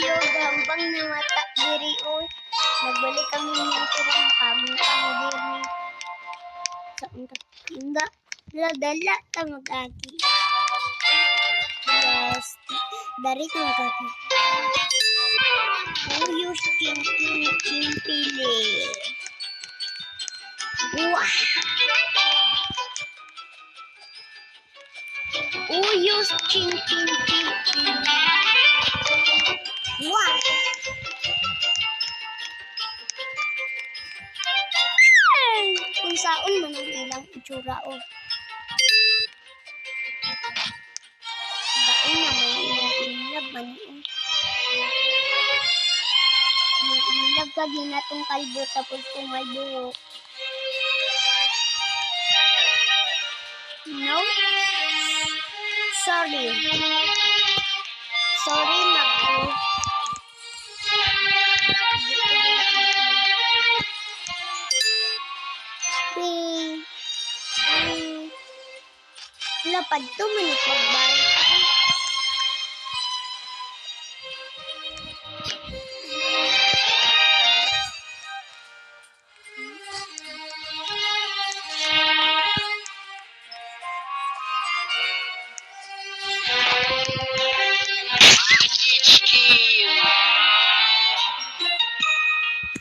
Uyo, gambang na mata diri oy. Nagbalik kami ng tirang kami diri. Sa inda dala ta magagi. Yes, dari ta magagi. Uyo chimpili. Wah. Uyo chimpili. Wah. Kung saan man ang ilang itsura o. Bain na may ilang man o. May ilang ka ginatong kalbo tapos tumalbo. No? Sorry. Sorry na ko. Lapad to manit magbalik.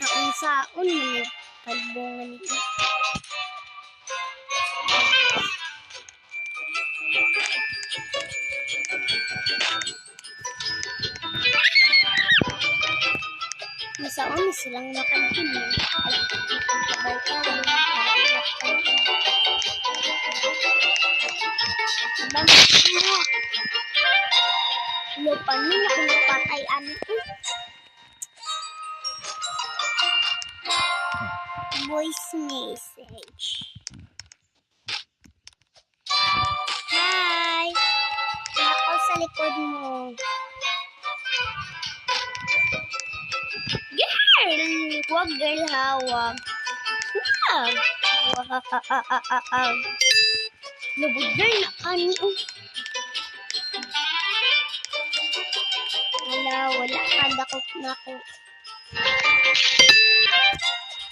Ang saon manit kalbongan ito. Masaon silang nakagpili. Ay, kabay ka rin. Lupa nyo na kung napatay ano ko. Voice message. Hi! Ako sa likod mo. Wag girl hawag. Wag. Labod girl na kani. Wala ka dakot na ko.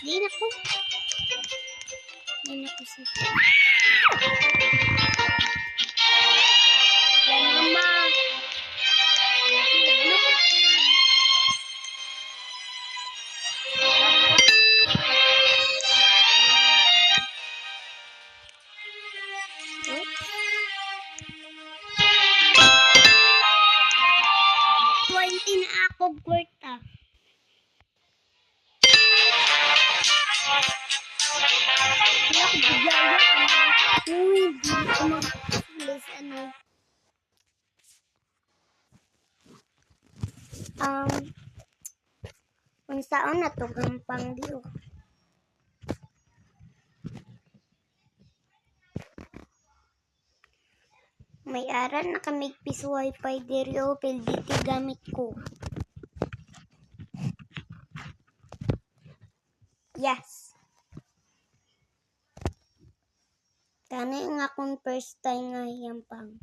Di na ko siya. Yan naman. Na ako kwarta. Wala ko bigaya. Uy, di ko mag-place ano. Kung saan na to gampang diyo. May aral na kami piso wifi diri o PLDT gamit ko. Yes. Kani nga akong first time nga yampang.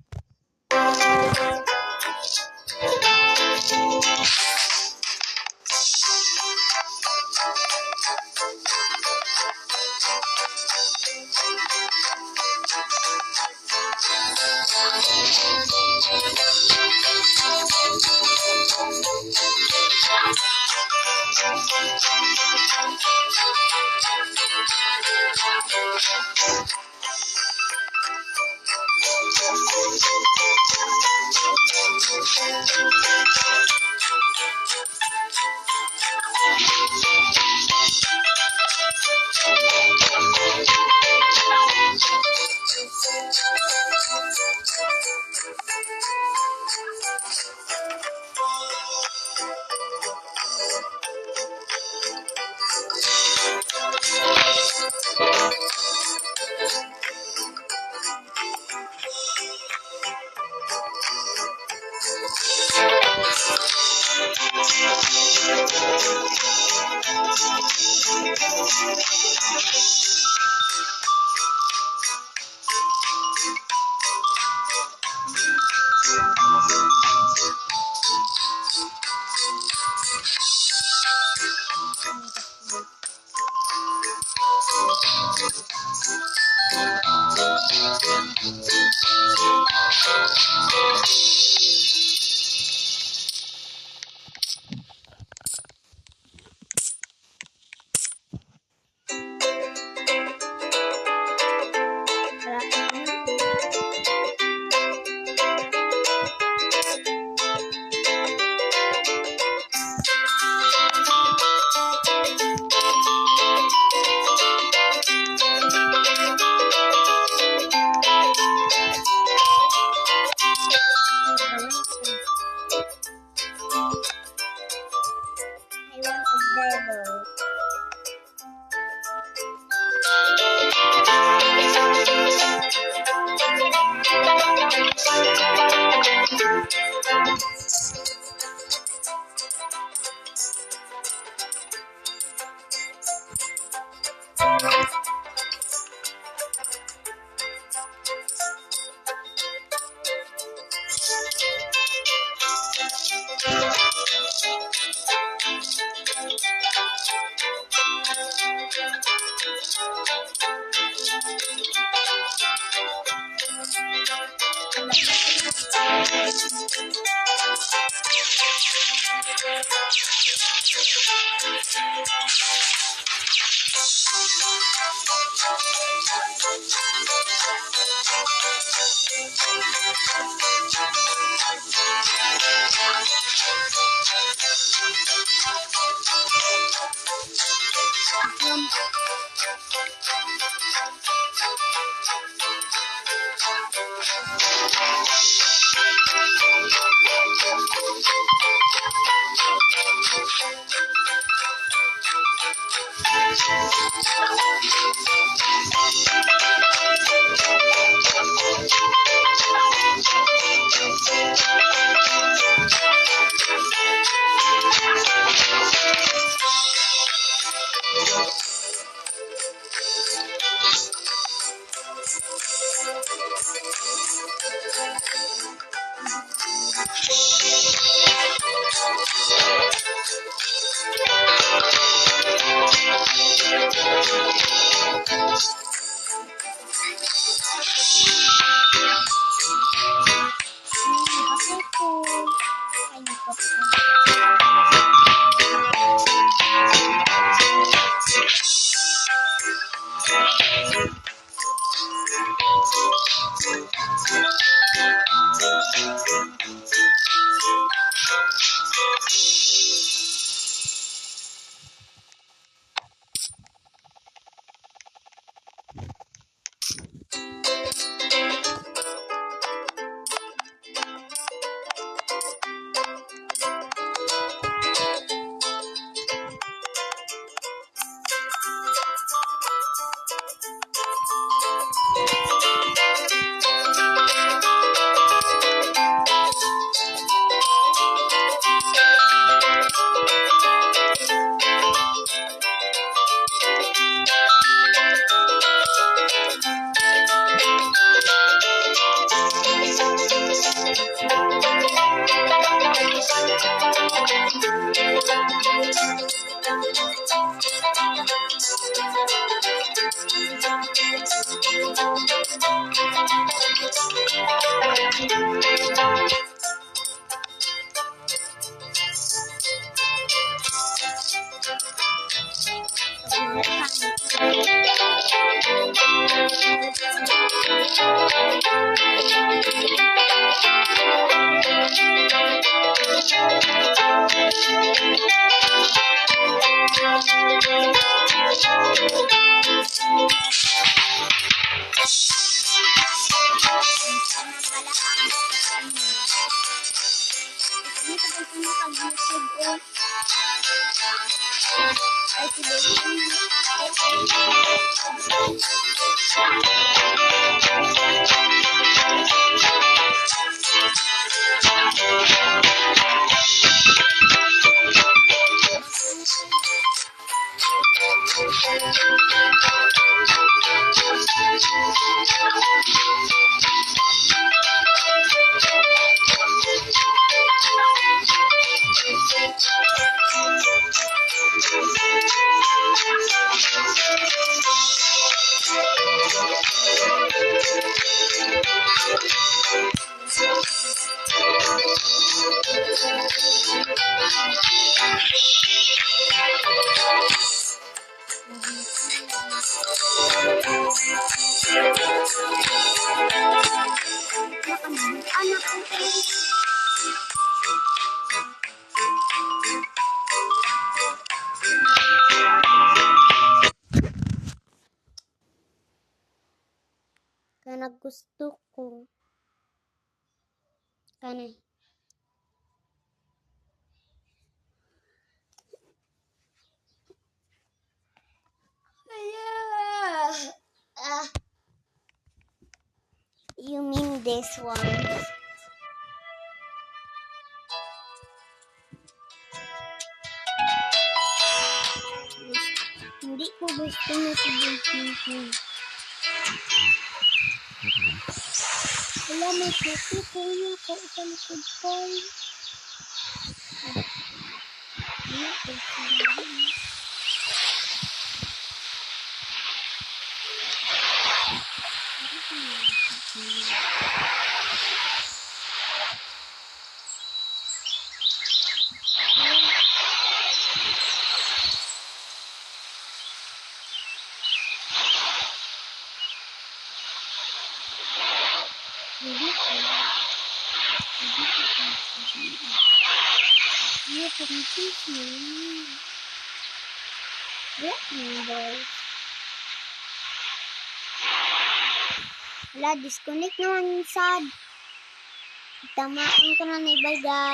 I want a devil. Kana gusto ko. Kana. this one. Hindi ko gusto na si Bunting. Wala, may puti po niya ako sa likod ko. Wala, disconnect naman sad. Tamaan ko na ni bye guys.